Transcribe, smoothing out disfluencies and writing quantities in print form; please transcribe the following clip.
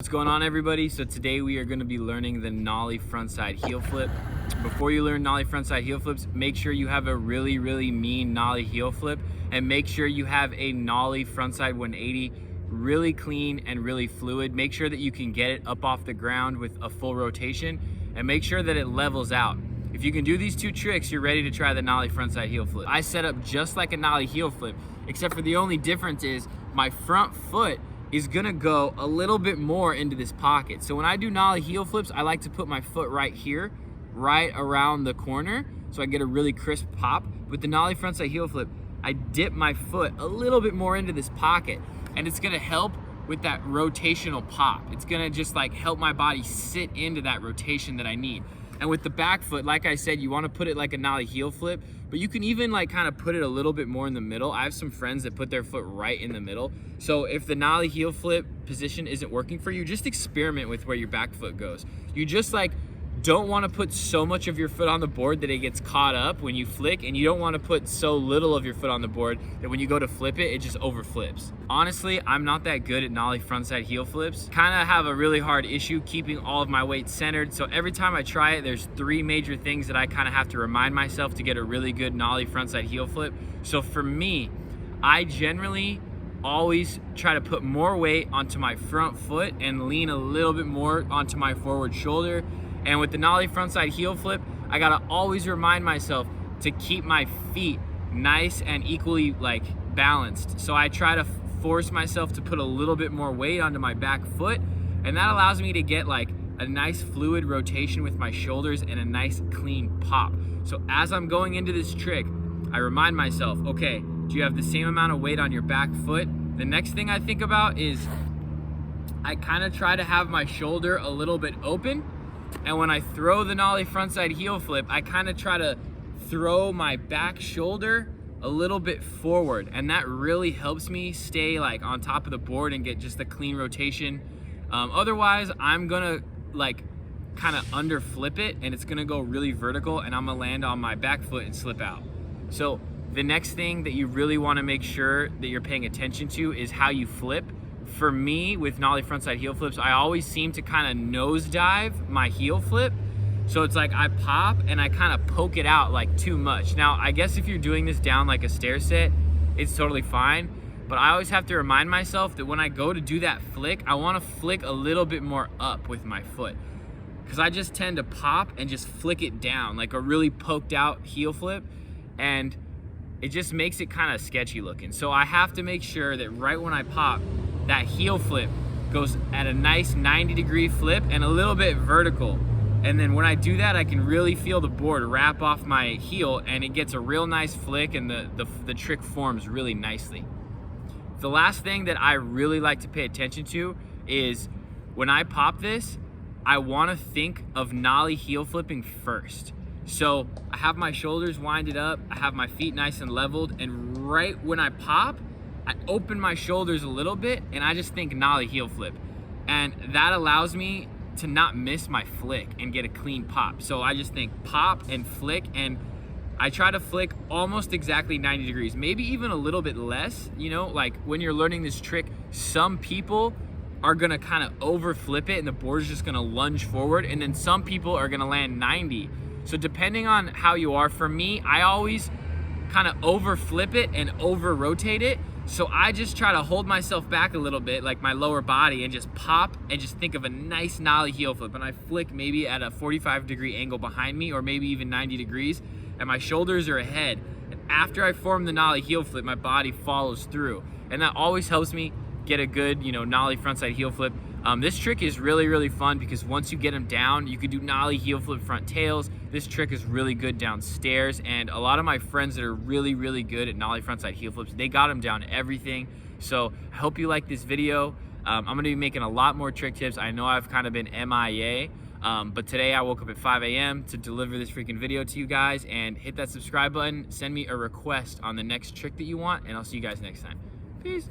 What's going on, everybody? So today we are going to be learning the Nollie Frontside Heelflip. Before you learn Nollie Frontside Heelflips, make sure you have a really mean Nollie Heelflip, and make sure you have a Nollie Frontside 180 really clean and really fluid. Make sure that you can get it up off the ground with a full rotation, and make sure that it levels out. If you can do these two tricks, you're ready to try the Nollie Frontside Heelflip. I set up just like a Nollie Heelflip, except for the only difference is my front foot is gonna go a little bit more into this pocket. So when I do Nollie heel flips, I like to put my foot right here, right around the corner, so I get a really crisp pop. With the Nollie Frontside heel flip, I dip my foot a little bit more into this pocket, and it's gonna help with that rotational pop. It's gonna just like help my body sit into that rotation that I need. And with the back foot, like I said, you wanna put it like a Nollie heel flip, but you can even like kind of put it a little bit more in the middle. I have some friends that put their foot right in the middle. So if the Nollie heel flip position isn't working for you, just experiment with where your back foot goes. You just like don't want to put so much of your foot on the board that it gets caught up when you flick, and you don't want to put so little of your foot on the board that when you go to flip it, it just overflips. Honestly, I'm not that good at Nollie Frontside heel flips. Kind of have a really hard issue keeping all of my weight centered, so every time I try it, there's three major things that I kind of have to remind myself to get a really good Nollie Frontside heel flip. So for me, I generally always try to put more weight onto my front foot and lean a little bit more onto my forward shoulder. And with the Nollie Frontside heel flip, I gotta always remind myself to keep my feet nice and equally like balanced. So I try to force myself to put a little bit more weight onto my back foot, and that allows me to get like a nice fluid rotation with my shoulders and a nice clean pop. So as I'm going into this trick, I remind myself, okay, do you have the same amount of weight on your back foot? The next thing I think about is I kind of try to have my shoulder a little bit open, and when I throw the Nollie Frontside heel flip, I kind of try to throw my back shoulder a little bit forward, and that really helps me stay like on top of the board and get just a clean rotation. Otherwise, I'm gonna like kind of under flip it, and it's gonna go really vertical, and I'm gonna land on my back foot and slip out. So the next thing that you really want to make sure that you're paying attention to is how you flip. For me, with Nollie Frontside heel flips, I always seem to kind of nosedive my heel flip. So it's like I pop and I kind of poke it out like too much. Now, I guess if you're doing this down like a stair set, it's totally fine. But I always have to remind myself that when I go to do that flick, I want to flick a little bit more up with my foot, because I just tend to pop and just flick it down like a really poked out heel flip, and it just makes it kind of sketchy looking. So I have to make sure that right when I pop, that heel flip goes at a nice 90-degree flip and a little bit vertical. And then when I do that, I can really feel the board wrap off my heel, and it gets a real nice flick, and the trick forms really nicely. The last thing that I really like to pay attention to is when I pop this, I want to think of Nollie heel flipping first. So I have my shoulders winded up, I have my feet nice and leveled, and right when I pop, I open my shoulders a little bit, and I just think Nollie heel flip. And that allows me to not miss my flick and get a clean pop. So I just think pop and flick, and I try to flick almost exactly 90 degrees, maybe even a little bit less. You know, like when you're learning this trick, some people are gonna kind of over flip it and the board's just gonna lunge forward, and then some people are gonna land 90. So depending on how you are, for me, I always kind of over flip it and over rotate it. So I just try to hold myself back a little bit, like my lower body, and just pop and just think of a nice Nollie heel flip. And I flick maybe at a 45-degree angle behind me, or maybe even 90 degrees, and my shoulders are ahead. And after I form the Nollie heel flip, my body follows through. And that always helps me get a good, Nollie Frontside heel flip. This trick is really fun, because once you get them down, you can do Nollie heel flip front tails. This trick is really good downstairs, and a lot of my friends that are really good at Nollie Frontside heel flips, they got them down everything. So I hope you like this video. I'm gonna be making a lot more trick tips. I know I've kind of been MIA, but today I woke up at 5 a.m. to deliver this freaking video to you guys. And hit that subscribe button, send me a request on the next trick that you want, and I'll see you guys next time. Peace.